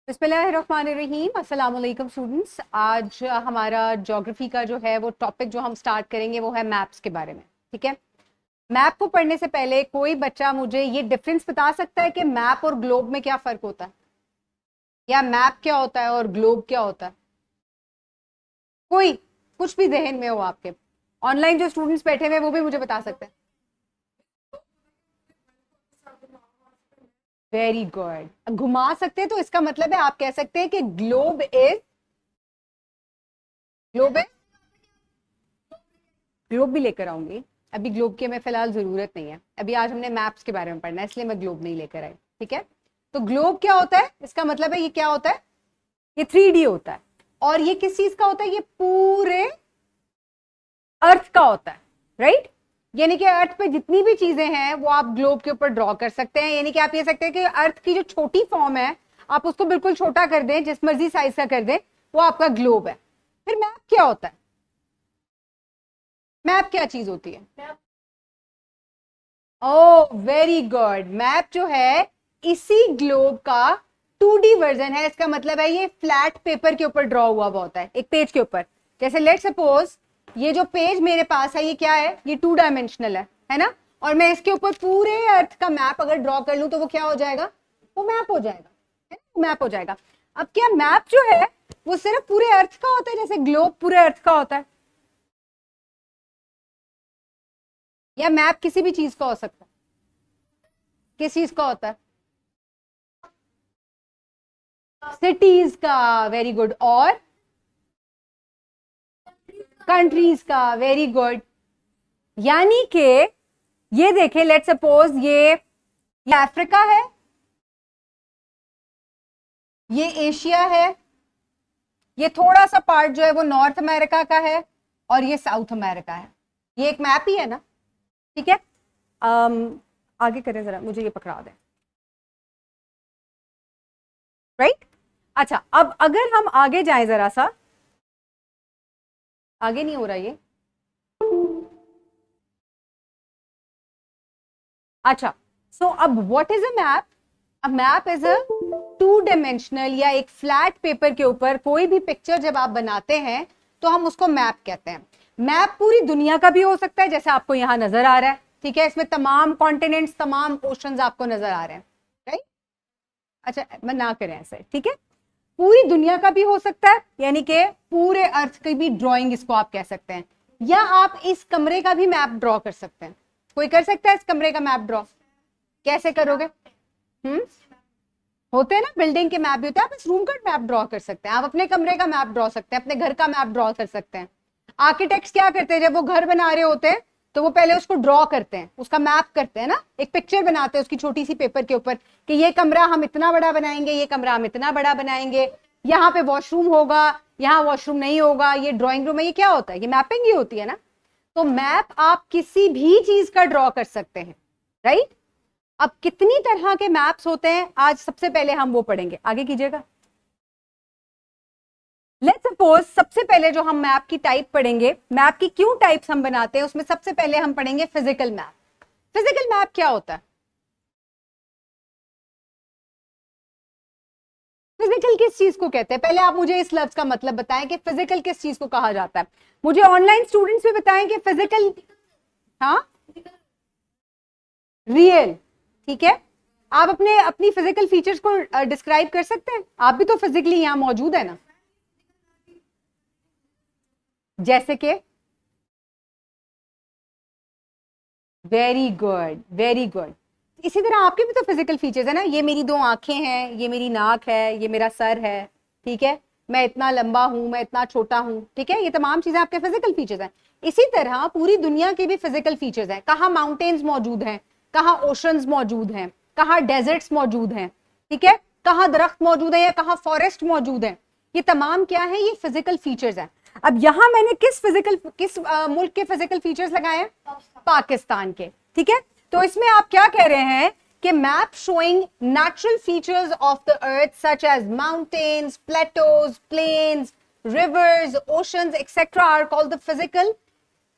बिस्मिल्लाहिर्रहमानिर्रहीम। अस्सलाम वालेकुम स्टूडेंट्स। आज हमारा ज्योग्राफी का जो है वो टॉपिक जो हम स्टार्ट करेंगे वो है मैप्स के बारे में। ठीक है, मैप को पढ़ने से पहले कोई बच्चा मुझे ये डिफरेंस बता सकता है कि मैप और ग्लोब में क्या फर्क होता है, या मैप क्या होता है और ग्लोब क्या होता है? कोई कुछ भी जहन में हो आपके, ऑनलाइन जो स्टूडेंट्स बैठे हुए वो भी मुझे बता सकते हैं। वेरी गुड, घुमा सकते हैं तो इसका मतलब है आप कह सकते हैं कि ग्लोब इज ग्लोब भी लेकर आऊंगी। अभी ग्लोब की हमें फिलहाल जरूरत नहीं है, अभी आज हमने मैप्स के बारे में पढ़ना है, इसलिए मैं ग्लोब नहीं लेकर आई। ठीक है, तो ग्लोब क्या होता है, इसका मतलब है ये क्या होता है, ये 3D होता है। और ये किस चीज का होता है, ये पूरे अर्थ का होता है, राइट। यानी कि अर्थ पे जितनी भी चीजें हैं वो आप ग्लोब के ऊपर ड्रॉ कर सकते हैं। यानी कि आप ये सकते हैं कि अर्थ की जो छोटी फॉर्म है आप उसको बिल्कुल छोटा कर दें, जिस मर्जी साइज का कर दें, वो आपका ग्लोब है। फिर मैप क्या होता है, मैप क्या चीज होती है? ओ वेरी गुड, मैप जो है इसी ग्लोब का 2D वर्जन है। इसका मतलब है ये फ्लैट पेपर के ऊपर ड्रॉ हुआ होता है, एक पेज के ऊपर। जैसे लेट सपोज ये जो पेज मेरे पास है ये क्या है, ये 2 डायमेंशनल है ना। और मैं इसके ऊपर पूरे अर्थ का मैप अगर ड्रॉ कर लूं तो वो क्या हो जाएगा, वो मैप हो जाएगा, है ना, मैप हो जाएगा। अब क्या मैप जो है वो सिर्फ पूरे अर्थ का होता है जैसे ग्लोब पूरे अर्थ का होता है, या मैप किसी भी चीज का हो सकता है? किस चीज का होता है? सिटीज का, वेरी गुड। और कंट्रीज का, वेरी गुड। यानी कि ये देखें, लेट सपोज ये अफ्रीका है, ये एशिया है, ये थोड़ा सा पार्ट जो है वो नॉर्थ अमेरिका का है, और ये साउथ अमेरिका है। ये एक मैप ही है ना। ठीक है, आगे करें जरा, मुझे ये पकड़ा दें, राइट। अच्छा, अब अगर हम आगे जाएं जरा सा, आगे नहीं हो रहा ये। अच्छा, सो अब what is a map? A map is a 2 dimensional या एक फ्लैट पेपर के ऊपर कोई भी पिक्चर जब आप बनाते हैं तो हम उसको मैप कहते हैं। मैप पूरी दुनिया का भी हो सकता है, जैसे आपको यहां नजर आ रहा है। ठीक है, इसमें तमाम कॉन्टिनेंट्स, तमाम ओशंस आपको नजर आ रहे हैं, राइट। अच्छा, मैं ना करें ऐसे, ठीक है। पूरी दुनिया का भी हो सकता है, यानी कि पूरे अर्थ की भी ड्राइंग इसको आप कह सकते हैं। या आप इस कमरे का भी मैप ड्रॉ कर सकते हैं। कोई कर सकता है इस कमरे का मैप ड्रॉ? कैसे करोगे? होते हैं ना, बिल्डिंग के मैप भी होते हैं। आप इस रूम का मैप ड्रॉ कर सकते हैं, आप अपने कमरे का मैप ड्रॉ सकते हैं, अपने घर का मैप ड्रॉ कर सकते हैं। आर्किटेक्ट्स क्या करते हैं, जब वो घर बना रहे होते हैं तो वो पहले उसको ड्रॉ करते हैं, उसका मैप करते हैं ना, एक पिक्चर बनाते हैं उसकी छोटी सी पेपर के ऊपर कि ये कमरा हम इतना बड़ा बनाएंगे, ये कमरा हम इतना बड़ा बनाएंगे, यहाँ पे वॉशरूम होगा, यहाँ वॉशरूम नहीं होगा, ये ड्रॉइंग रूम है। ये क्या होता है, ये मैपिंग ही होती है ना। तो मैप आप किसी भी चीज का ड्रॉ कर सकते हैं, राइट। अब कितनी तरह के मैप्स होते हैं आज सबसे पहले हम वो पढ़ेंगे, आगे कीजिएगा। लेट्स सपोज सबसे पहले जो हम मैप की टाइप पढ़ेंगे, मैप की क्यों टाइप्स हम बनाते हैं, उसमें सबसे पहले हम पढ़ेंगे फिजिकल मैप। फिजिकल मैप क्या होता है? फिजिकल किस चीज को कहते हैं? पहले आप मुझे इस लफ्ज का मतलब बताएं कि फिजिकल किस चीज को कहा जाता है। मुझे ऑनलाइन स्टूडेंट्स भी बताएं कि फिजिकल, हाँ, रियल। ठीक है, आप अपने अपनी फिजिकल फीचर्स को डिस्क्राइब कर सकते हैं? आप भी तो फिजिकली यहां मौजूद है ना। जैसे कि, वेरी गुड, वेरी गुड। इसी तरह आपके भी तो फिजिकल फीचर्स है ना, ये मेरी 2 आंखें हैं, ये मेरी नाक है, ये मेरा सर है, ठीक है, मैं इतना लंबा हूं, मैं इतना छोटा हूं, ठीक है, ये तमाम चीजें आपके फिजिकल फीचर्स हैं। इसी तरह पूरी दुनिया के भी फिजिकल फीचर्स हैं। कहाँ माउंटेन्स मौजूद हैं, कहाँ ओशंस मौजूद हैं, कहाँ डेजर्ट्स मौजूद हैं, ठीक है, कहाँ दरख्त मौजूद है या कहाँ फॉरेस्ट मौजूद है। ये तमाम क्या है, ये फिजिकल फीचर्स हैं। अब यहां मैंने किस मुल्क के फिजिकल फीचर्स लगाए हैं? पाकिस्तान के। ठीक है, तो इसमें आप क्या कह रहे हैं कि map showing natural features of the earth such as mountains, plateaus, plains, rivers, oceans etcetera are called the physical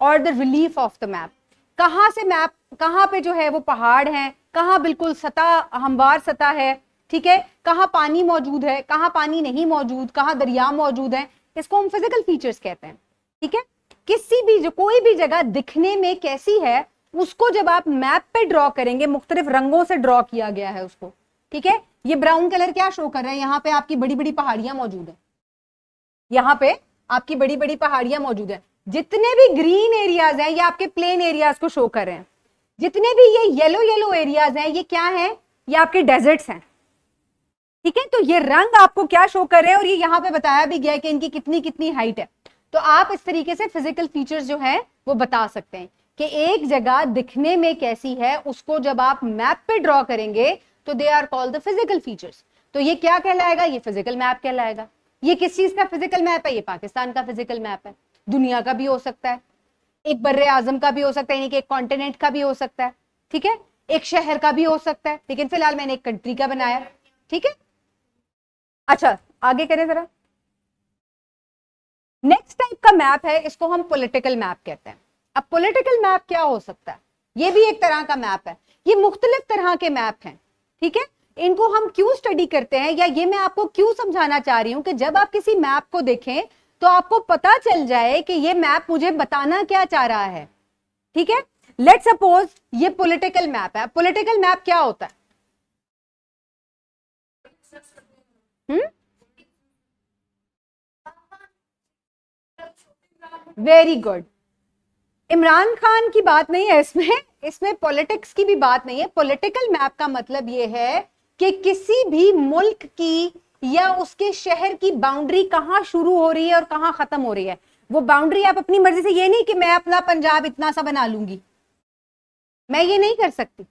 और the relief of the map. कहां से मैप, कहां पे जो है वो पहाड़ हैं, कहां बिल्कुल सतह, हमवार सतह है, ठीक है, कहाँ पानी मौजूद है, कहाँ पानी नहीं मौजूद, कहाँ दरिया मौजूद है, इसको हम फिजिकल फीचर्स कहते हैं। ठीक है, किसी भी जो कोई भी जगह दिखने में कैसी है उसको जब आप मैप पे ड्रॉ करेंगे, मुख्तलिफ रंगों से ड्रॉ किया गया है उसको। ठीक है, ये ब्राउन कलर क्या शो कर रहा है, यहाँ पे आपकी बड़ी बड़ी पहाड़ियां मौजूद है, यहाँ पे आपकी बड़ी बड़ी पहाड़ियां मौजूद है। जितने भी ग्रीन एरियाज हैं ये आपके प्लेन एरियाज को शो कर रहे हैं। जितने भी ये येलो येलो एरियाज हैं ये क्या हैं, ये आपके डेजर्ट्स हैं। ठीक है, तो ये रंग आपको क्या शो कर रहे हैं, और ये यहाँ पे बताया भी गया है कि इनकी कितनी कितनी हाइट है। तो आप इस तरीके से फिजिकल फीचर्स जो है वो बता सकते हैं कि एक जगह दिखने में कैसी है, उसको जब आप मैप पे ड्रॉ करेंगे तो they are called the physical features. तो ये क्या कहलाएगा, ये फिजिकल मैप कहलाएगा। ये किस चीज का फिजिकल मैप है, ये पाकिस्तान का फिजिकल मैप है। दुनिया का भी हो सकता है, एक बर्रे आजम का भी हो सकता है, यानी कि एक कॉन्टिनेंट का भी हो सकता है। ठीक है, एक शहर का भी हो सकता है, लेकिन फिलहाल मैंने एक कंट्री का बनाया। ठीक है, अच्छा आगे करें जरा। नेक्स्ट टाइप का मैप है, इसको हम पॉलिटिकल मैप कहते हैं। अब पॉलिटिकल मैप क्या हो सकता है, ये भी एक तरह का मैप है। ये मुख्तलिफ तरह के मैप हैं। ठीक है, इनको हम क्यों स्टडी करते हैं, या ये मैं आपको क्यों समझाना चाह रही हूं कि जब आप किसी मैप को देखें तो आपको पता चल जाए कि ये मैप मुझे बताना क्या चाह रहा है। ठीक है, लेट्स सपोज ये पॉलिटिकल मैप है। पॉलिटिकल मैप क्या होता है? Very good. इमरान खान की बात नहीं है इसमें, इसमें पॉलिटिक्स की भी बात नहीं है। पॉलिटिकल मैप का मतलब यह है कि किसी भी मुल्क की या उसके शहर की बाउंड्री कहां शुरू हो रही है और कहां खत्म हो रही है। वो बाउंड्री आप अपनी मर्जी से, ये नहीं कि मैं अपना पंजाब इतना सा बना लूंगी, मैं ये नहीं कर सकती।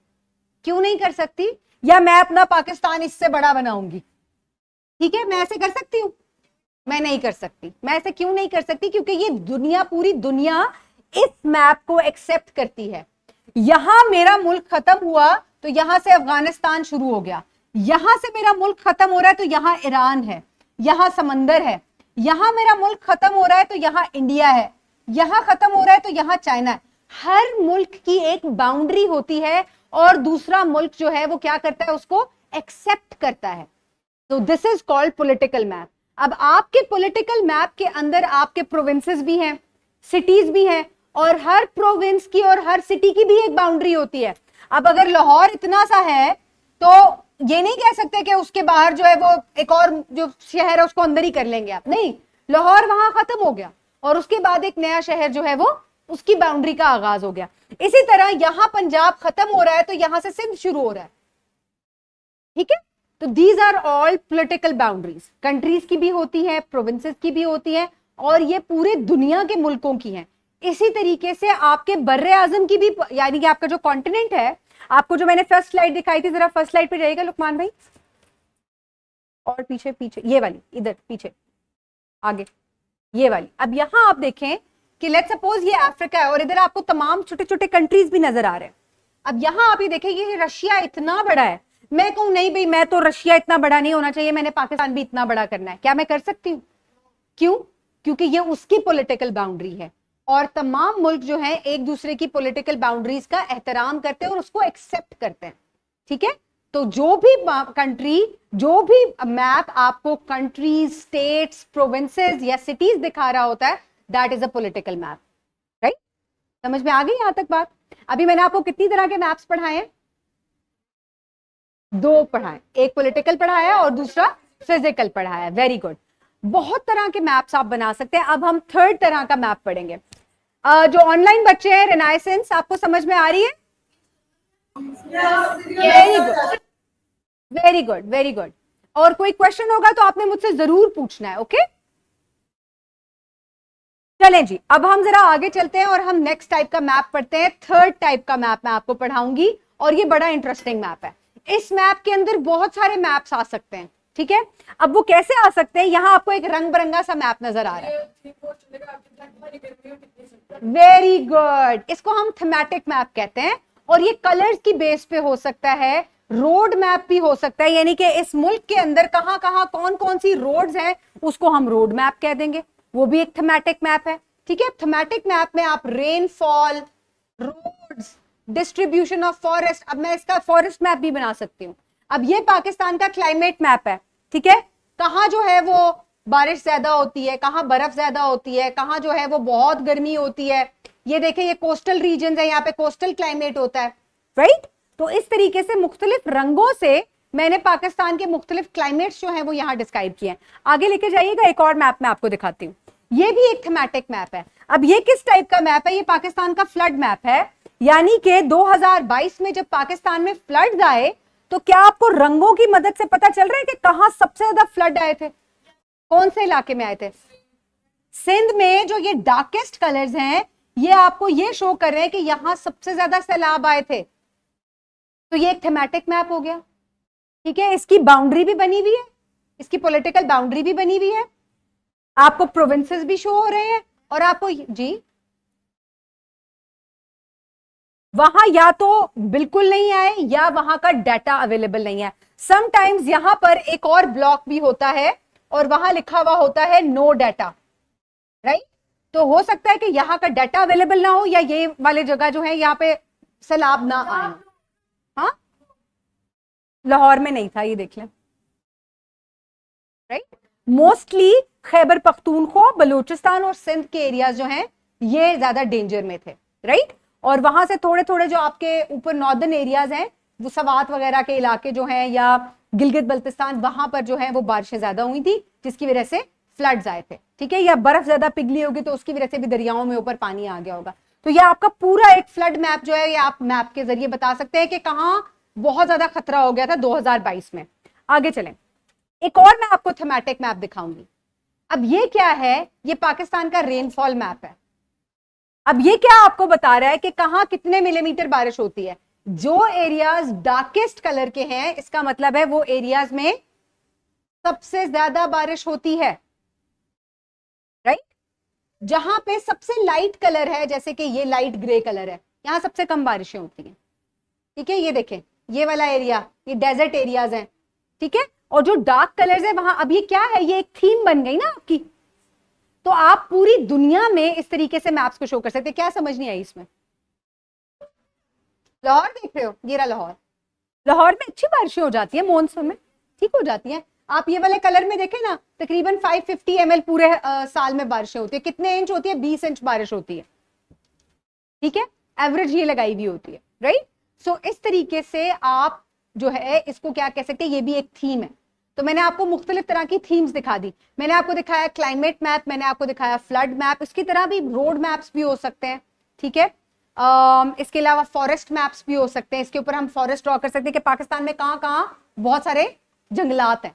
क्यों नहीं कर सकती? या मैं अपना पाकिस्तान इससे बड़ा बनाऊंगी। ठीक है, मैं ऐसे कर सकती हूं? मैं नहीं कर सकती। मैं ऐसे क्यों नहीं कर सकती? क्योंकि ये दुनिया, पूरी दुनिया इस मैप को एक्सेप्ट करती है। यहां मेरा मुल्क खत्म हुआ तो यहां से अफगानिस्तान शुरू हो गया, यहां से मेरा मुल्क खत्म हो रहा है तो यहां ईरान है, यहां समंदर है, यहां मेरा मुल्क खत्म हो रहा है तो यहां इंडिया है, यहां खत्म हो रहा है तो यहां चाइना है। हर मुल्क की एक बाउंड्री होती है और दूसरा मुल्क जो है वो क्या करता है, उसको एक्सेप्ट करता है। तो this is called political map. अब आपके पॉलिटिकल मैप के अंदर आपके प्रोविंसेस भी हैं, सिटीज भी हैं, और हर प्रोविंस की और हर सिटी की भी एक बाउंड्री होती है। अब अगर लाहौर इतना सा है तो ये नहीं कह सकते कि उसके बाहर जो है वो एक और जो शहर है उसको अंदर ही कर लेंगे आप, नहीं। लाहौर वहां खत्म हो गया और उसके बाद एक नया शहर जो है वो उसकी बाउंड्री का आगाज हो गया। इसी तरह यहां पंजाब खत्म हो रहा है तो यहां से सिंध शुरू हो रहा है। ठीक है, तो these are all political boundaries. Countries की भी होती है, प्रोविंसेस की भी होती है, और ये पूरे दुनिया के मुल्कों की हैं। इसी तरीके से आपके बर्रे आजम की भी, यानी कि आपका जो कॉन्टिनेंट है, आपको जो मैंने फर्स्ट स्लाइड दिखाई थी, जरा फर्स्ट स्लाइड पे जाइएगा लुकमान भाई, और पीछे पीछे ये वाली, इधर पीछे आगे ये वाली। अब यहां आप देखें कि लेट्स सपोज ये अफ्रीका है और इधर आपको तमाम छोटे छोटे कंट्रीज भी नजर आ रहे हैं। अब यहां आप ये देखेंगे कि रशिया इतना बड़ा है। मैं कहूं नहीं भाई, मैं तो रशिया इतना बड़ा नहीं होना चाहिए, मैंने पाकिस्तान भी इतना बड़ा करना है, क्या मैं कर सकती हूँ? क्यों? क्योंकि ये उसकी पॉलिटिकल बाउंड्री है, और तमाम मुल्क जो हैं एक दूसरे की पॉलिटिकल बाउंड्रीज का एहतराम करते हैं और उसको एक्सेप्ट करते हैं। ठीक है, तो जो भी कंट्री, जो भी मैप आपको कंट्रीज, स्टेट्स, प्रोविंसेस या सिटीज दिखा रहा होता है, that is a political map. Right, समझ में आ गई यहां तक बात? अभी मैंने आपको कितनी तरह के मैप्स पढ़ाए हैं? 2 पढ़ाए, एक पॉलिटिकल पढ़ाया और दूसरा फिजिकल पढ़ाया। Very good. बहुत तरह के मैप्स आप बना सकते हैं। अब हम थर्ड तरह का मैप पढ़ेंगे। जो ऑनलाइन बच्चे हैं, रेनाइसेंस आपको समझ में आ रही है? Very good, very good, very good. और कोई क्वेश्चन होगा तो आपने मुझसे जरूर पूछना है। ओके, चलें जी, अब हम जरा आगे चलते हैं और हम नेक्स्ट टाइप का मैप पढ़ते हैं। थर्ड टाइप का मैप मैं आपको पढ़ाऊंगी और ये बड़ा इंटरेस्टिंग मैप है। इस मैप के अंदर बहुत सारे मैप्स आ सकते हैं। ठीक है, अब वो कैसे आ सकते हैं? यहां आपको एक रंग बिरंगा सा मैप नजर आ रहा है। वेरी गुड, इसको हम थीमेटिक मैप कहते हैं, और ये कलर्स की बेस पे हो सकता है, रोड मैप भी हो सकता है, यानी कि इस मुल्क के अंदर कहां कहां कौन कौन सी रोड्स हैं उसको हम रोड मैप कह देंगे, वो भी एक थीमेटिक मैप है। ठीक है, थीमेटिक मैप में आप rainfall, roads, distribution of forest, अब मैं इसका फॉरेस्ट मैप भी बना सकती हूँ। अब ये पाकिस्तान का क्लाइमेट मैप है, ठीक है। कहाँ जो है वो बारिश ज्यादा होती है, कहाँ बर्फ ज्यादा होती है, कहाँ जो है वो बहुत गर्मी होती है। ये देखें, ये कोस्टल रीजन है, यहाँ पे कोस्टल क्लाइमेट होता है, राइट। तो इस तरीके से मुख्तलिफ रंगों से मैंने पाकिस्तान के मुख्तलिफ क्लाइमेट्स जो है वो यहाँ डिस्क्राइब किए हैं। आगे लेके जाइएगा, एक और मैप मैं आपको दिखाती हूँ। ये भी एक थीमेटिक मैप है। अब ये किस टाइप का मैप है? ये पाकिस्तान का फ्लड मैप है, यानी कि 2022 में जब पाकिस्तान में फ्लड्स आए तो क्या आपको रंगों की मदद से पता चल रहा है कि कहां सबसे ज्यादा फ्लड आए थे, कौन से इलाके में आए थे? सिंध में जो ये डार्केस्ट कलर्स हैं ये आपको ये शो कर रहे हैं कि यहां सबसे ज्यादा सैलाब आए थे। तो ये एक थीमेटिक मैप हो गया, ठीक है। इसकी बाउंड्री भी बनी हुई है, इसकी पॉलिटिकल बाउंड्री भी बनी हुई है, आपको प्रोविंसेस भी शो हो रहे हैं, और आपको जी वहां या तो बिल्कुल नहीं आए या वहां का डाटा अवेलेबल नहीं है। समटाइम्स यहां पर एक और ब्लॉक भी होता है और वहां लिखा हुआ होता है नो डाटा, राइट। तो हो सकता है कि यहाँ का डाटा अवेलेबल ना हो या ये वाले जगह जो है यहाँ पे सैलाब ना आए। हाँ, लाहौर में नहीं था, ये देख लें, राइट। मोस्टली खैबर पख्तूनख्वा, बलूचिस्तान और सिंध के एरियाज जो हैं ये ज्यादा डेंजर में थे, राइट। और वहां से थोड़े थोड़े जो आपके ऊपर नॉर्दर्न एरियाज हैं, वो सवात वगैरह के इलाके जो हैं या गिलगित बल्तिस्तान, वहां पर जो है वो बारिशें ज्यादा हुई थी जिसकी वजह से फ्लड्स आए थे, ठीक है। या बर्फ ज्यादा पिघली होगी तो उसकी वजह से भी दरियाओं में ऊपर पानी आ गया होगा। तो ये आपका पूरा एक फ्लड मैप जो है ये आप मैप के जरिए बता सकते हैं कि कहाँ बहुत ज्यादा खतरा हो गया था 2022 में। आगे चलें, एक और मैं आपको थीमेटिक मैप दिखाऊंगी। अब ये क्या है? ये पाकिस्तान का रेनफॉल मैप है। अब ये क्या आपको बता रहा है कि कहां कितने मिलीमीटर बारिश होती है। जो एरियाज डार्केस्ट कलर के हैं इसका मतलब है वो एरियाज में सबसे ज्यादा बारिश होती है, राइट। जहां पे सबसे लाइट कलर है, जैसे कि ये लाइट ग्रे कलर है, यहां सबसे कम बारिशें होती हैं, ठीक है। ये देखें, ये वाला एरिया, ये डेजर्ट एरियाज हैं, ठीक है। और जो डार्क कलर्स है वहां, अब ये क्या है? ये एक थीम बन गई ना आपकी। तो आप पूरी दुनिया में इस तरीके से मैप्स को शो कर सकते हैं। क्या समझ नहीं आई इसमें? लाहौर देख रहे हो, ये रहा लाहौर। लाहौर में अच्छी बारिशें हो जाती है मॉनसून में, ठीक हो जाती है। आप ये वाले कलर में देखें ना, तकरीबन 550 ml पूरे साल में बारिशें होती है। कितने इंच होती है? 20 इंच बारिश होती है, ठीक है। एवरेज ये लगाई हुई होती है, राइट। सो इस तरीके से आप जो है इसको क्या कह सकते हैं, ये भी एक थीम है। तो मैंने आपको मुख्तलिफ तरह की थीम्स दिखा दी। मैंने आपको दिखाया क्लाइमेट मैप, मैंने आपको दिखाया फ्लड मैप, इसकी तरह भी रोड मैप्स भी हो सकते हैं, ठीक है। इसके अलावा फॉरेस्ट मैप्स भी हो सकते हैं। इसके ऊपर हम फॉरेस्ट ड्रॉ कर सकते हैं कि पाकिस्तान में कहाँ कहाँ बहुत सारे जंगलात हैं,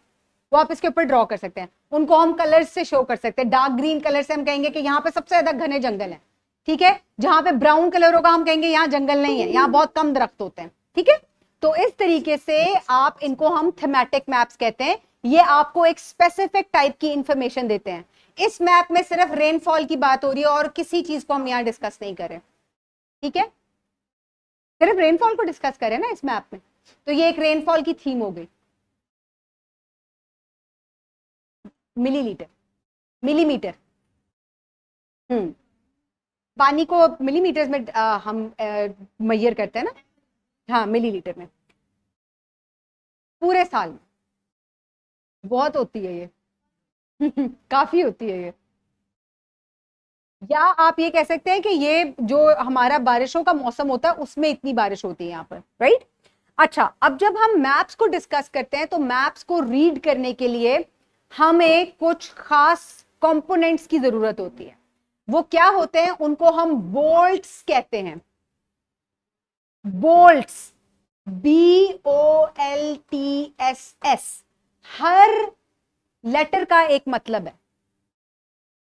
वो आप इसके ऊपर ड्रॉ कर सकते हैं। उनको हम कलर्स से शो कर सकते हैं। डार्क ग्रीन कलर से हम कहेंगे कि यहाँ पे सबसे ज्यादा घने जंगल है, ठीक है। जहां पे ब्राउन कलर होगा हम कहेंगे यहाँ जंगल नहीं है, यहाँ बहुत कम दरख्त होते हैं, ठीक है। तो इस तरीके से आप इनको हम थीमेटिक मैप्स कहते हैं। ये आपको एक स्पेसिफिक टाइप की इंफॉर्मेशन देते हैं। इस मैप में सिर्फ रेनफॉल की बात हो रही है और किसी चीज को हम यहाँ डिस्कस नहीं करें, ठीक है। सिर्फ रेनफॉल को डिस्कस करें ना इस मैप में। तो ये एक रेनफॉल की थीम हो गई। मिलीलीटर, मिलीमीटर, पानी को मिलीमीटर में हम मेजर करते हैं ना। हाँ, मिलीलीटर में पूरे साल में बहुत होती है ये। काफी होती है ये। या आप ये कह सकते हैं कि ये जो हमारा बारिशों का मौसम होता है उसमें इतनी बारिश होती है यहाँ पर, राइट। अच्छा, अब जब हम मैप्स को डिस्कस करते हैं तो मैप्स को रीड करने के लिए हमें कुछ खास कंपोनेंट्स की जरूरत होती है। वो क्या होते हैं? उनको हम बोल्ट्स कहते हैं। Bolts, BOLTSS। हर लेटर का एक मतलब है,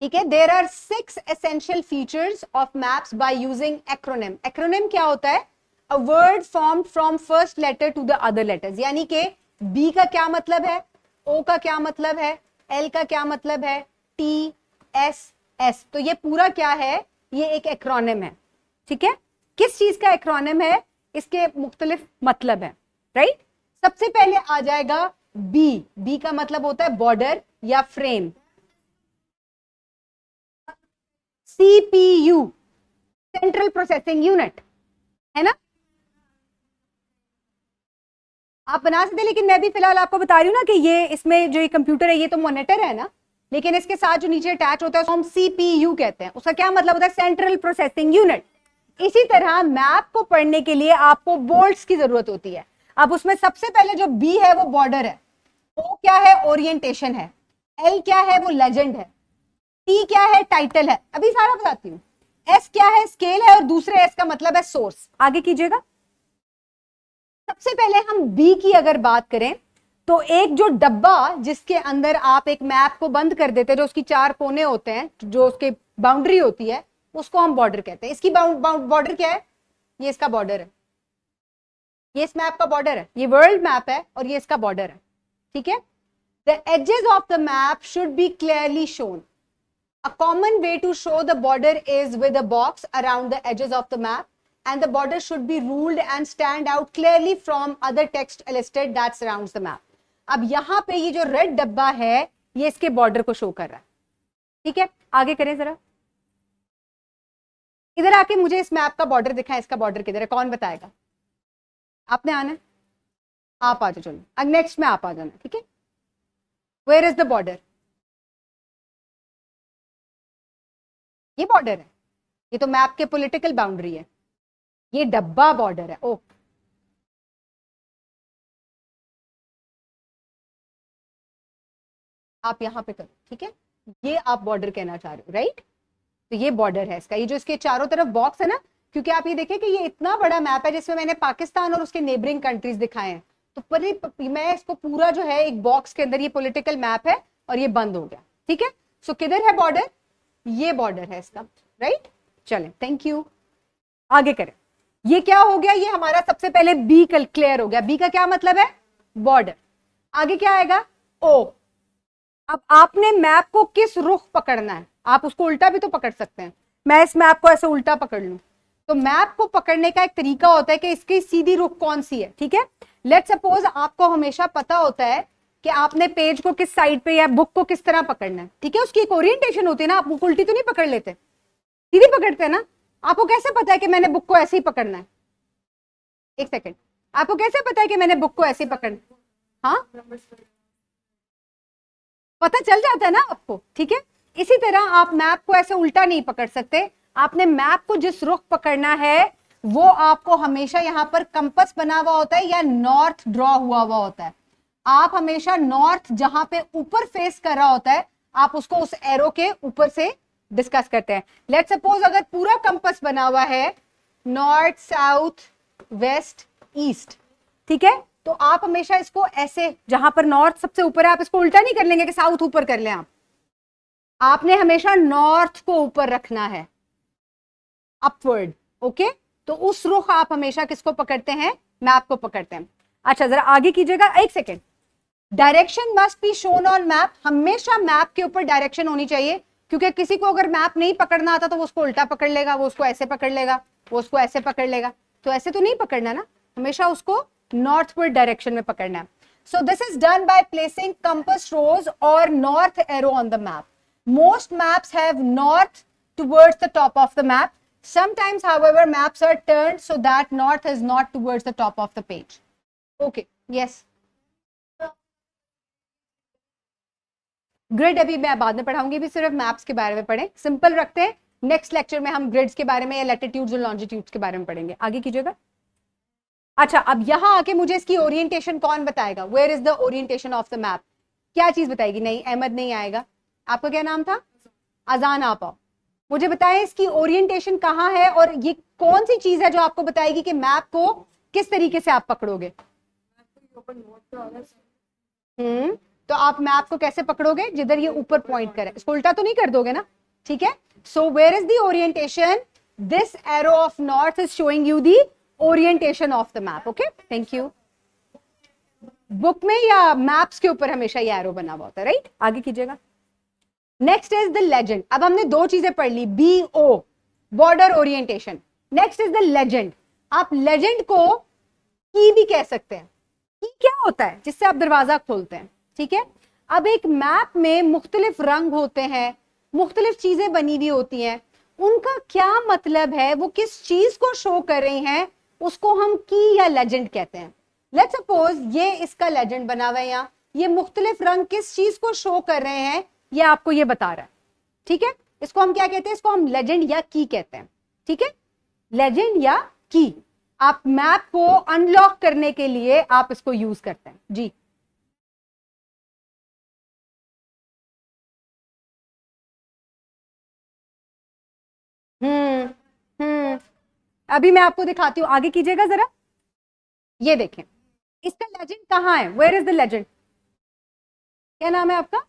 ठीक है। There are 6 essential features of maps by using acronym. Acronym क्या होता है? A word formed from first letter to the other letters. यानी कि बी का क्या मतलब है, ओ का क्या मतलब है, एल का क्या मतलब है, टी, एस, एस। तो ये पूरा क्या है? ये एक एक्रोनिम है, ठीक है। किस चीज का एक्रोनिम है? इसके मुख्तलिफ मतलब है, राइट। सबसे पहले आ जाएगा बी। बी का मतलब होता है बॉर्डर या frame. CPU, central processing unit, है ना। आप बना सकते हैं, लेकिन मैं भी फिलहाल आपको बता रही हूँ ना कि ये इसमें जो ये कंप्यूटर है ये तो मॉनिटर है ना, लेकिन इसके साथ जो नीचे अटैच होता है उसको हम सीपीयू कहते हैं। उसका क्या मतलब होता है? Central processing unit. इसी तरह मैप को पढ़ने के लिए आपको बोल्ट्स की जरूरत होती है। अब उसमें सबसे पहले जो बी है वो बॉर्डर है, ओ क्या है? ओरिएंटेशन है, एल क्या है? वो लेजेंड है, टी क्या है? टाइटल है। अभी सारा बताती हूँ। एस क्या है? स्केल है, और दूसरे एस का मतलब है सोर्स। आगे कीजिएगा। सबसे पहले हम बी की अगर बात करें तो एक जो डब्बा जिसके अंदर आप एक मैप को बंद कर देते हैं, जो उसकी चार कोने होते हैं, जो उसके बाउंड्री होती है, उसको हम बॉर्डर कहते हैं। इसकी बॉर्डर क्या है? ये इसका बॉर्डर है, ये इस मैप का बॉर्डर है, ये वर्ल्ड मैप है और ये इसका बॉर्डर है। ठीक है। The edges of the map should be clearly shown. A common way to show the border is with a box around the edges of the map, and the border should be ruled and stand out clearly from other text listed that surrounds the map. अब यहां पे ये जो red डब्बा है ये इसके border को शो कर रहा है। ठीक है, आगे करें जरा। इधर आके मुझे इस मैप का बॉर्डर दिखाएं, इसका बॉर्डर किधर है? कौन बताएगा? आपने आना है, आप आ जाओ। चलो अब नेक्स्ट में आप आ जाना। ठीक है, वेयर इज द बॉर्डर? ये बॉर्डर है, ये तो मैप के पॉलिटिकल बाउंड्री है, ये डब्बा बॉर्डर है। ओ, आप यहां पे करो। ठीक है, ये आप बॉर्डर कहना चाह रहे हो, राइट? तो ये बॉर्डर है इसका, ये जो इसके चारों तरफ बॉक्स है ना, क्योंकि आप ये देखिए कि ये इतना बड़ा मैप है जिसमें मैंने पाकिस्तान और उसके नेबरिंग कंट्रीज दिखाए हैं, तो पर मैं इसको पूरा जो है एक बॉक्स के अंदर, ये पॉलिटिकल मैप है और ये बंद हो गया। ठीक है, सो किधर है बॉर्डर? ये बॉर्डर है इसका, राइट? चलें, थैंक यू। आगे करें। ये क्या हो गया? ये हमारा सबसे पहले बी कल क्लियर हो गया। बी का क्या मतलब है? बॉर्डर। आगे क्या आएगा? ओ। अब आपने मैप को किस रुख पकड़ना है? आप उसको उल्टा भी तो पकड़ सकते हैं। मैं इस मैप को ऐसे उल्टा पकड़ लूं, तो मैप को पकड़ने का एक तरीका होता है कि इसकी सीधी रुख कौन सी है। ठीक है, लेट सपोज आपको हमेशा पता होता है कि आपने पेज को किस साइड पे या बुक को किस तरह पकड़ना है। ठीक है, उसकी एक ओरिएंटेशन होती है ना, आप बुक उल्टी तो नहीं पकड़ लेते, सीधी पकड़ते हैं ना। आपको कैसे पता है कि मैंने बुक को ऐसे ही पकड़ना है? एक सेकंड, आपको कैसे पता है कि मैंने बुक को ऐसे ही पकड़ना? हाँ, पता चल जाता है ना आपको। ठीक है, इसी तरह आप मैप को ऐसे उल्टा नहीं पकड़ सकते। आपने मैप को जिस रुख पकड़ना है वो आपको हमेशा यहां पर कंपस बना हुआ होता है या नॉर्थ ड्रॉ हुआ हुआ होता है। आप हमेशा नॉर्थ जहां पे ऊपर फेस कर रहा होता है, आप उसको उस एरो के ऊपर से डिस्कस करते हैं। लेट सपोज अगर पूरा कंपस बना हुआ है नॉर्थ, साउथ, वेस्ट, ईस्ट, ठीक है, तो आप हमेशा इसको ऐसे, जहां पर नॉर्थ सबसे ऊपर है, आप इसको उल्टा नहीं कर लेंगे कि साउथ ऊपर कर लें। आपने हमेशा नॉर्थ को ऊपर रखना है, अपवर्ड। ओके, तो उस रुख आप हमेशा किसको पकड़ते हैं? मैप को पकड़ते हैं। अच्छा, जरा आगे कीजिएगा, एक second. Direction must be shown on map. हमेशा मैप के ऊपर डायरेक्शन होनी चाहिए, क्योंकि किसी को अगर मैप नहीं पकड़ना आता तो वो उसको उल्टा पकड़ लेगा, वो उसको ऐसे पकड़ लेगा, वो उसको ऐसे पकड़ लेगा। तो ऐसे तो नहीं पकड़ना ना, हमेशा उसको नॉर्थवर्ड डायरेक्शन में पकड़ना है। So this is done by placing compass rose और north arrow on the map. Most maps have north towards the top of the map. Sometimes, however, maps are turned so that north is not towards the top of the page. Okay, yes. Grid अभी मैं बाद में पढ़ाऊंगी, भी सिर्फ maps के बारे में पढ़ें, सिंपल रखते हैं। नेक्स्ट लेक्चर में हम ग्रिड्स के बारे में या लैटिट्यूड्स और लॉन्जिट्यूड्स के बारे में पढ़ेंगे। आगे कीजिएगा। अच्छा, अब यहां आके मुझे इसकी ओरिएंटेशन कौन बताएगा? Where is the orientation of the map? क्या चीज बताएगी? नहीं, अहमद नहीं आएगा। आपका क्या नाम था? अजान आपा। मुझे बताएं इसकी ओरिएंटेशन कहां है और ये कौन सी चीज है जो आपको बताएगी कि मैप को किस तरीके से आप पकड़ोगे। तो आप मैप को कैसे पकड़ोगे? जिधर ये ऊपर पॉइंट करे, इसको उल्टा तो नहीं कर दोगे ना? ठीक है, so where is the orientation? This arrow of north is showing you the orientation of the map. Okay, thank you. Book में या मैप्स के ऊपर हमेशा ये एरो बना हुआ होता है, राइट? आगे कीजिएगा। Next is the legend. अब हमने दो चीजें पढ़ ली, B O, border orientation. Next is the legend. आप लेजेंड को की भी कह सकते हैं। की क्या होता है? जिससे आप दरवाजा खोलते हैं। ठीक है, अब एक मैप में मुख्तलिफ रंग होते हैं, मुख्तलिफ चीजें बनी हुई होती हैं, उनका क्या मतलब है, वो किस चीज को शो कर रही हैं, उसको हम की या लेजेंड कहते हैं। लेट्स सपोज ये इसका लेजेंड बना हुआ है, यहाँ ये मुख्तलिफ रंग किस चीज को शो कर रहे हैं ये आपको ये बता रहा है, ठीक है। इसको हम क्या कहते हैं, इसको हम लेजेंड या की कहते हैं, ठीक है, लेजेंड या की। आप मैप को अनलॉक करने के लिए आप इसको यूज करते हैं जी। हम्म हम्म अभी मैं आपको दिखाती हूं, आगे कीजिएगा जरा। ये देखें इसका लेजेंड कहाँ है, वेयर इज द लेजेंड, क्या नाम है आपका,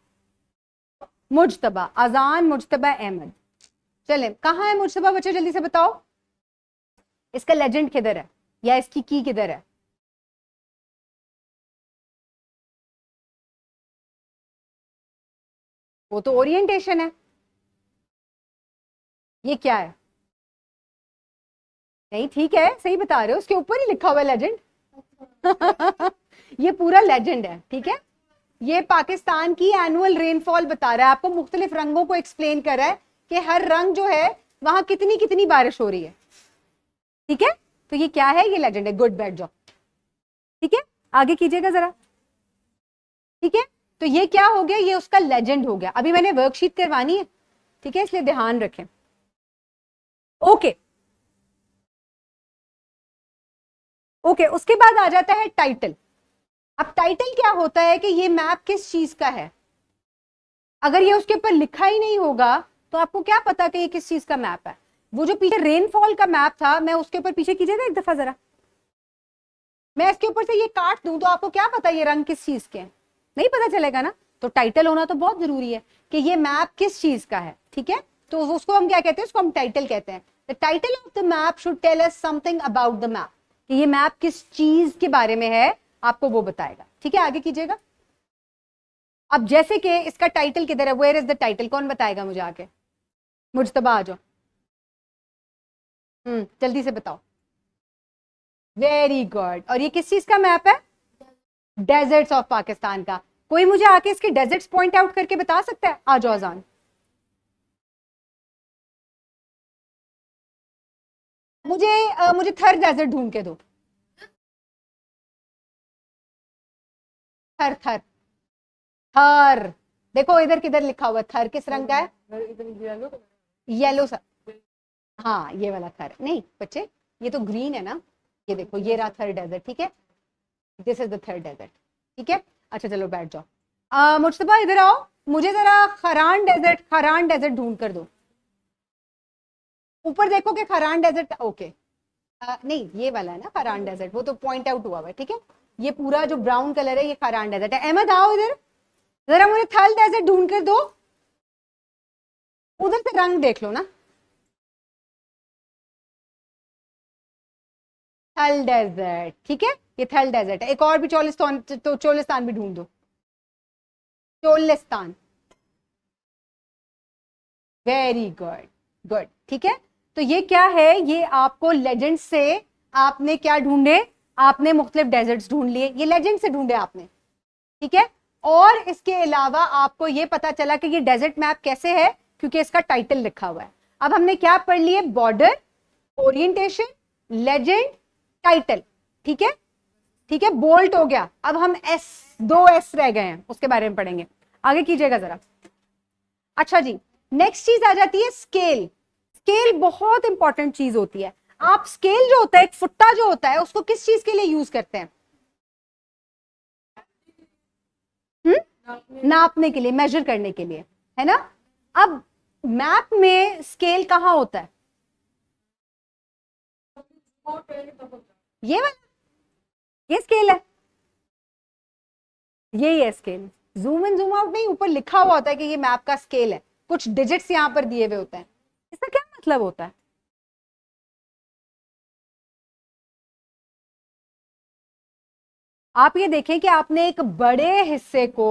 मुजतबा, अजान मुजतबा अहमद। चले कहाँ है मुजतबा बच्चे, जल्दी से बताओ इसका लेजेंड किधर है या इसकी की किधर है। वो तो ओरिएंटेशन है, ये क्या है, नहीं ठीक है सही बता रहे हो, उसके ऊपर ही लिखा हुआ है लेजेंड। ये पूरा लेजेंड है, ठीक है। ये पाकिस्तान की एनुअल रेनफॉल बता रहा है, आपको मुख्तलिफ रंगों को एक्सप्लेन कर रहा है कि हर रंग जो है वहां कितनी कितनी बारिश हो रही है, ठीक है। तो ये क्या है, ये लेजेंड है, गुड बैड जॉब, ठीक है। आगे कीजिएगा जरा, ठीक है। तो ये क्या हो गया, ये उसका लेजेंड हो गया। अभी मैंने वर्कशीट करवानी है, ठीक है, इसलिए ध्यान रखें। ओके ओके, उसके बाद आ जाता है टाइटल। अब टाइटल क्या होता है कि ये मैप किस चीज का है। अगर ये उसके ऊपर लिखा ही नहीं होगा तो आपको क्या पता कि ये किस चीज का मैप है। वो जो पीछे रेनफॉल का मैप था, मैं उसके ऊपर पीछे कीजिएगा एक दफा जरा, मैं इसके ऊपर से ये काट दूं तो आपको क्या पता ये रंग किस चीज के हैं, नहीं पता चलेगा ना। तो टाइटल होना तो बहुत जरूरी है कि ये मैप किस चीज का है, ठीक है। तो उसको हम क्या कहते हैं, उसको हम टाइटल कहते हैं। The title of the map should tell us something about the map, कि ये मैप किस चीज के बारे में है, आपको वो बताएगा, ठीक है। आगे कीजिएगा। अब जैसे कि इसका टाइटल किधर है, वेयर इज द टाइटल, कौन बताएगा मुझे आके, मुजतबा आ जाओ, जल्दी से बताओ। वेरी गुड, और ये किस चीज का मैप है, डेजर्ट्स ऑफ पाकिस्तान का। कोई मुझे आके इसके डेजर्ट्स पॉइंट आउट करके बता सकता है, आ जाओ अजान। मुझे थर डेजर्ट ढूंढ के दो, थर थर थर, देखो इधर किधर लिखा हुआ है, थर किस रंग का है, येलो सा, हाँ ये वाला थर नहीं बच्चे, ये तो ग्रीन है ना, ये देखो ये रहा थर डेजर्ट, ठीक है, दिस इज द थर डेजर्ट, ठीक है। अच्छा चलो बैठ जाओ। मुझतबा इधर आओ, मुझे जरा खरान डेजर्ट ढूंढ कर दो। ऊपर देखो कि खरान डेजर्ट, ओके नहीं ये वाला है ना खरान डेजर्ट, वो तो पॉइंट आउट हुआ है, ठीक है। ये पूरा जो ब्राउन कलर है ये खरान डेजर्ट है। अहमद आओ इधर, जरा मुझे थल डेजर्ट ढूंढ कर दो, उधर से रंग देख लो ना, थल डेजर्ट, ठीक है, ये थल डेजर्ट है। एक और भी चोलिस्तान, तो चोलिस्तान भी ढूंढ दो, चोलिस्तान, वेरी गुड, गुड, ठीक है। तो ये क्या है, ये आपको लेजेंड से आपने क्या ढूंढे, आपने मुख्तलिफ डेजर्ट्स ढूंढ लिए, ये लेजेंड से ढूंढे आपने, ठीक है। और इसके अलावा आपको ये पता चला कि ये डेजर्ट मैप कैसे है, क्योंकि इसका टाइटल लिखा हुआ है। अब हमने क्या पढ़ लिए, बॉर्डर, ओरिएंटेशन, लेजेंड, टाइटल, ठीक है, ठीक है, बोल्ट हो गया। अब हम एस, दो एस रह गए हैं, उसके बारे में पढ़ेंगे, आगे कीजिएगा जरा। अच्छा जी, नेक्स्ट चीज आ जाती है स्केल। स्केल बहुत इंपॉर्टेंट चीज होती है। आप स्केल जो होता है, एक फुट्टा जो होता है, उसको किस चीज के लिए यूज करते हैं, नापने के लिए, मेजर करने के लिए, है ना। अब मैप में स्केल कहाँ होता है, ये वाला, ये स्केल है, यही है scale. Zoom in zoom out नहीं, ऊपर लिखा हुआ होता है कि ये मैप का स्केल है, कुछ डिजिट्स यहां पर दिए हुए होते हैं। इसका क्या मतलब होता है, आप ये देखें कि आपने एक बड़े हिस्से को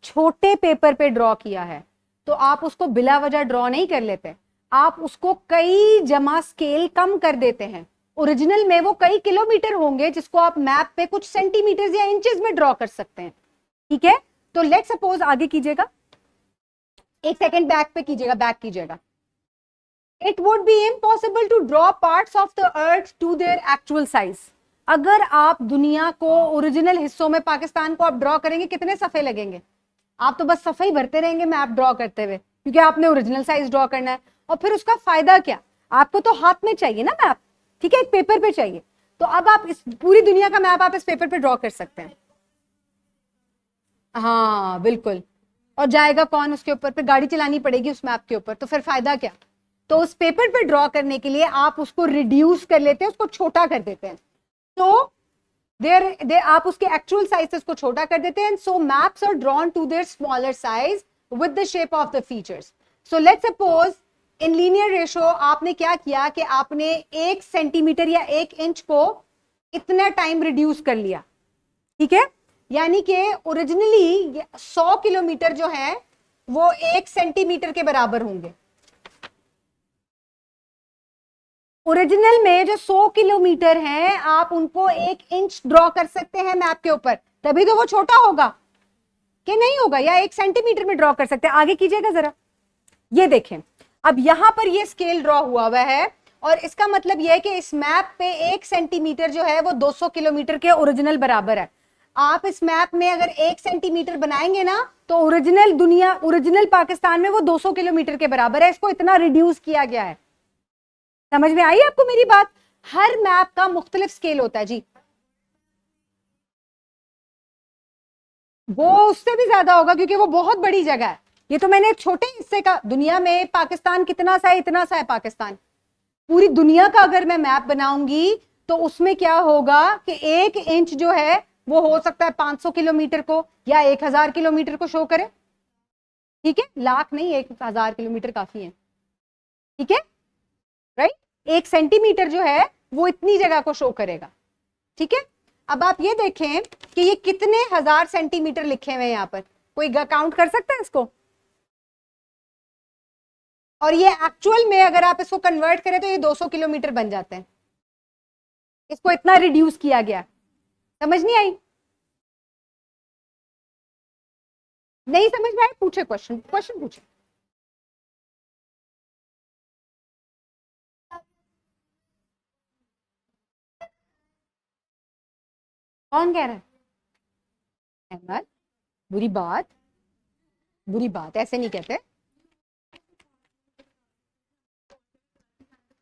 छोटे पेपर पे ड्रॉ किया है, तो आप उसको बिला वजह ड्रॉ नहीं कर लेते, आप उसको कई जमा स्केल कम कर देते हैं। ओरिजिनल में वो कई किलोमीटर होंगे जिसको आप मैप पे कुछ सेंटीमीटर या इंचेस में ड्रॉ कर सकते हैं, ठीक है। तो लेट सपोज, आगे कीजिएगा, एक सेकेंड बैक पे कीजिएगा, बैक कीजिएगा। It would be impossible to draw parts of the earth to their actual size. अगर आप दुनिया को ओरिजिनल हिस्सों में पाकिस्तान को आप ड्रॉ करेंगे, कितने सफ़े लगेंगे? आप तो बस सफ़े ही भरते रहेंगे मैप ड्रॉ करते हुए, क्योंकि आपने ओरिजिनल साइज ड्रॉ करना है। और फिर उसका फायदा क्या? आपको तो हाथ में चाहिए ना मैप, ठीक है, एक पेपर पे चाहिए। तो अब आप इस पूरी दुनिया का मैप आप इस पेपर पे ड्रॉ कर सकते हैं। हाँ बिल्कुल। और जाएगा कौन उसके ऊपर? पे गाड़ी चलानी पड़ेगी उस मैप के ऊपर, तो फिर फायदा क्या? तो उस पेपर पे ड्रॉ करने के लिए आप उसको रिड्यूस कर लेते हैं, उसको छोटा कर देते हैं। तो देर आप उसके एक्चुअल साइज से उसको छोटा कर देते हैं। So maps are drawn to their smaller size with the shape of the features. So let's suppose in linear ratio आपने क्या किया कि आपने 1 सेंटीमीटर या 1 इंच को इतना टाइम रिड्यूस कर लिया, ठीक है। यानी कि ओरिजिनली 100 किलोमीटर जो है वो 1 सेंटीमीटर के बराबर होंगे। ओरिजिनल में जो 100 किलोमीटर हैं आप उनको 1 इंच ड्रॉ कर सकते हैं मैप के ऊपर, तभी तो वो छोटा होगा कि नहीं होगा, या 1 सेंटीमीटर में ड्रॉ कर सकते हैं। आगे कीजिएगा जरा, ये देखें। अब यहां पर ये स्केल ड्रॉ हुआ हुआ है और इसका मतलब यह है कि इस मैप पे 1 सेंटीमीटर जो है वो 200 किलोमीटर के ओरिजिनल बराबर है। आप इस मैप में अगर 1 सेंटीमीटर बनाएंगे ना तो ओरिजिनल दुनिया, ओरिजिनल पाकिस्तान में वो 200 किलोमीटर के बराबर है। इसको इतना रिड्यूस किया गया है। समझ में आई आपको मेरी बात? हर मैप का मुख्तलिफ स्केल होता है जी। वो उससे भी ज्यादा होगा क्योंकि वो बहुत बड़ी जगह है। ये तो मैंने एक छोटे हिस्से का, दुनिया में पाकिस्तान कितना सा है, इतना सा है पाकिस्तान। पूरी दुनिया का अगर मैं मैप बनाऊंगी तो उसमें क्या होगा कि 1 इंच जो है वो हो सकता है 500 किलोमीटर को या 1000 किलोमीटर को शो करे, ठीक है। लाख नहीं, 1000 किलोमीटर काफी है, ठीक है, राइट। 1 सेंटीमीटर जो है वो इतनी जगह को शो करेगा, ठीक है। अब आप ये देखें कि ये कितने 1000 सेंटीमीटर लिखे हुए हैं यहाँ पर, कोई काउंट कर सकता है इसको? और ये एक्चुअल में अगर आप इसको कन्वर्ट करें तो ये 200 किलोमीटर बन जाते हैं। इसको इतना रिड्यूस किया गया। समझ नहीं आई? नहीं समझ में आए? पूछे क्वेश्चन, क्वेश्चन पूछे। कौन कह रहा है? अहमद, बुरी बात, बुरी बात ऐसे नहीं कहते।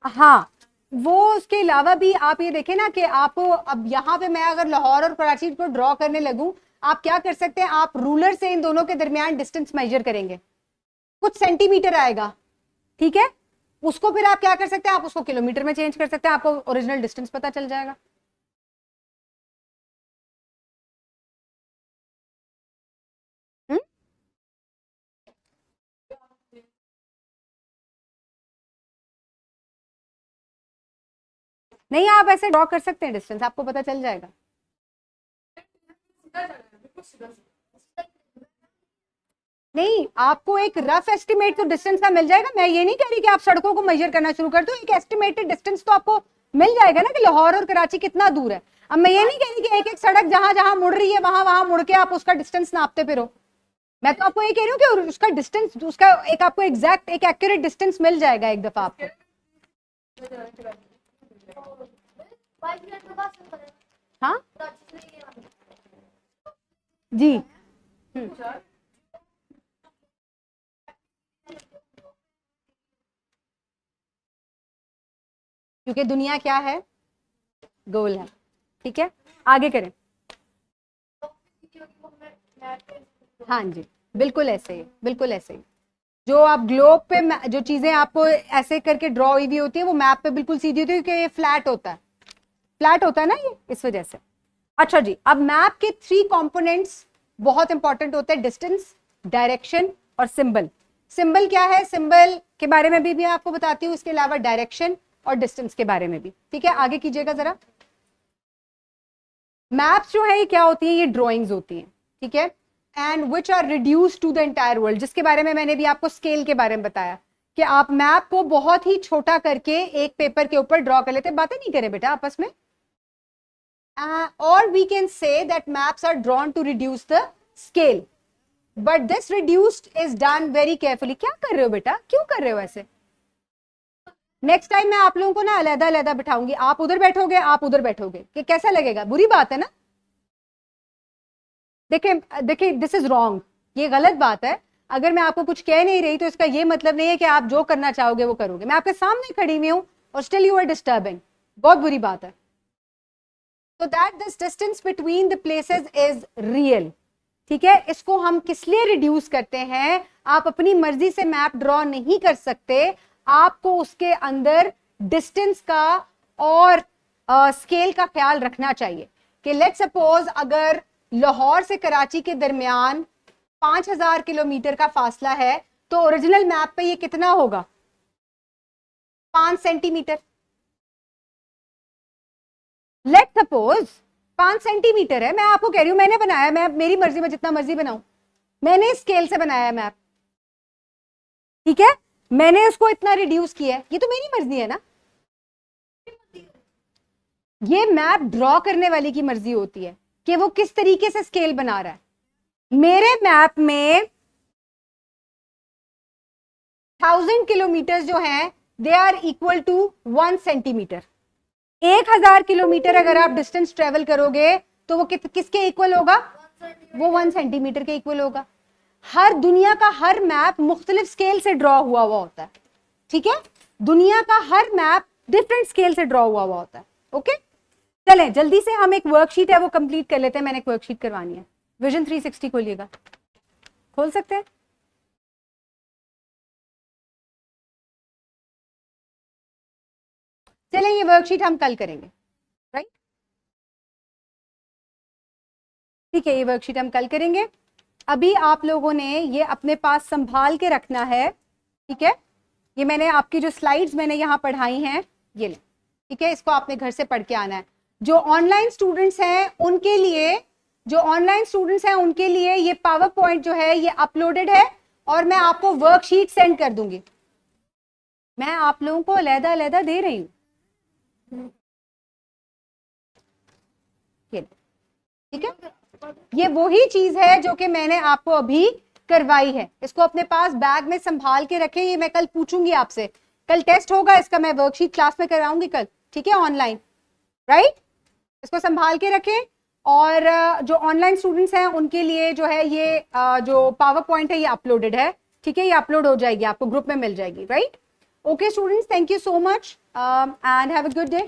हाँ, वो उसके अलावा भी आप ये देखें ना कि आप अब यहाँ पे मैं अगर लाहौर और कराची को ड्रॉ करने लगूं, आप क्या कर सकते हैं, आप रूलर से इन दोनों के दरमियान डिस्टेंस मेजर करेंगे, कुछ सेंटीमीटर आएगा, ठीक है। उसको फिर आप क्या कर सकते हैं, आप उसको किलोमीटर में चेंज कर सकते हैं, आपको ओरिजिनल डिस्टेंस पता चल जाएगा। हुँ? नहीं, आप ऐसे ड्रॉ कर सकते हैं डिस्टेंस, आपको पता चल जाएगा। नहीं, आपको एक रफ एस्टिमेट तो डिस्टेंस का मिल जाएगा। मैं ये नहीं कह रही कि आप सड़कों को मेजर करना शुरू कर दो, एक एस्टिमेटेड डिस्टेंस तो आपको मिल जाएगा ना कि लाहौर और कराची कितना दूर है। अब मैं ये नहीं कह रही कि एक एक सड़क जहां जहां मुड़ रही है वहां वहां मुड़ के आप उसका डिस्टेंस नापते फिरो। मैं तो आपको ये कह रही हूँ कि उसका डिस्टेंस, उसका एक आपको एग्जैक्ट एक एक्यूरेट डिस्टेंस मिल जाएगा एक दफा आपको। हाँ जी। क्योंकि दुनिया क्या है, गोल है, ठीक है। आगे करें। हाँ जी, बिल्कुल ऐसे ही, बिल्कुल ऐसे ही। जो आप ग्लोब पे जो चीजें आपको ऐसे करके ड्रॉ हुई भी होती है वो मैप पे बिल्कुल सीधी होती है क्योंकि ये फ्लैट होता है, फ्लैट होता है ना ये, इस वजह से। अच्छा जी, अब मैप के 3 कंपोनेंट्स बहुत इंपॉर्टेंट होते हैं, डिस्टेंस, डायरेक्शन और सिंबल। सिंबल क्या है, सिंबल के बारे में भी मैं आपको बताती हूँ, इसके अलावा डायरेक्शन और डिस्टेंस के बारे में भी, ठीक है। आगे कीजिएगा जरा। मैप्स जो है ये क्या होती है, ये ड्रॉइंग्स होती हैं, ठीक है, and which are reduce to the entire world, जिसके बारे में मैंने भी आपको स्केल के बारे में बताया कि आप मैप को बहुत ही छोटा करके एक पेपर के ऊपर ड्रॉ कर लेते हैं। बातें नहीं करें बेटा आपस में। और we can say that maps are drawn to reduce the scale, but this reduced is done very carefully. क्या कर रहे हो बेटा, क्यों कर रहे हो ऐसे? नेक्स्ट टाइम मैं आप लोगों को ना अलग अलग बिठाऊंगी, आप उधर बैठोगे, आप उधर बैठोगे, कि कैसा लगेगा? बुरी बात है ना? देखिए देखिए, दिस इज रॉन्ग, ये गलत बात है। अगर मैं आपको कुछ कह नहीं रही तो इसका ये मतलब नहीं है कि आप जो करना चाहोगे वो करोगे। मैं आपके सामने खड़ी हुई हूं और स्टिल यू आर डिस्टर्बिंग, बहुत बुरी बात है। तो that this distance between the places is real, ठीक है। इसको हम किस लिए रिड्यूस करते हैं? आप अपनी मर्जी से मैप ड्रॉ नहीं कर सकते, आपको उसके अंदर डिस्टेंस का और स्केल का ख्याल रखना चाहिए। कि लेट सपोज अगर लाहौर से कराची के दरमियान 5000 किलोमीटर का फासला है, तो ओरिजिनल मैप पे ये कितना होगा? 5 सेंटीमीटर। लेट सपोज 5 सेंटीमीटर है, मैं आपको कह रही हूं, मैंने बनाया मैप, मेरी मर्जी में जितना मर्जी बनाऊं, मैंने स्केल से बनाया मैप, ठीक है, मैंने उसको इतना रिड्यूस किया है, ये तो मेरी मर्जी है ना। ये मैप ड्रॉ करने वाले की मर्जी होती है कि वो किस तरीके से स्केल बना रहा है। मेरे मैप में 1000 किलोमीटर जो है they are equal to 1 centimetre. 1000 kilometre अगर आप डिस्टेंस ट्रेवल करोगे तो वो किसके इक्वल होगा? वो 1 सेंटीमीटर के इक्वल होगा। हर दुनिया का हर मैप मुख्तलिफ स्केल से ड्रॉ हुआ हुआ होता है, ठीक है। दुनिया का हर मैप डिफरेंट स्केल से ड्रॉ हुआ हुआ होता है, ओके। चलें जल्दी से हम एक वर्कशीट है वो कंप्लीट कर लेते हैं, मैंने एक वर्कशीट करवानी है। विजन 360 खोलिएगा, खोल सकते हैं? चलें ये वर्कशीट हम कल करेंगे, राइट? ठीक है, ये वर्कशीट हम कल करेंगे। अभी आप लोगों ने ये अपने पास संभाल के रखना है, ठीक है। ये मैंने आपकी जो स्लाइड्स मैंने यहाँ पढ़ाई हैं ये ले, ठीक है, इसको आपने घर से पढ़ के आना है। जो ऑनलाइन स्टूडेंट्स हैं उनके लिए, ये पावर पॉइंट जो है ये अपलोडेड है और मैं आपको वर्कशीट सेंड कर दूंगी। मैं आप लोगों को अलहदा अलहदा दे रही हूँ, ठीक है। ये वही चीज है जो कि मैंने आपको अभी करवाई है। इसको अपने पास बैग में संभाल के रखें, ये मैं कल पूछूंगी आपसे, कल टेस्ट होगा इसका, मैं वर्कशीट क्लास में करवाऊंगी कल, ठीक है, ऑनलाइन, राइट। इसको संभाल के रखें। और जो ऑनलाइन स्टूडेंट्स हैं उनके लिए जो है ये जो पावर पॉइंट है ये अपलोडेड है, ठीक है, ये अपलोड हो जाएगी, आपको ग्रुप में मिल जाएगी, right. Okay students, thank you so much and have a good day.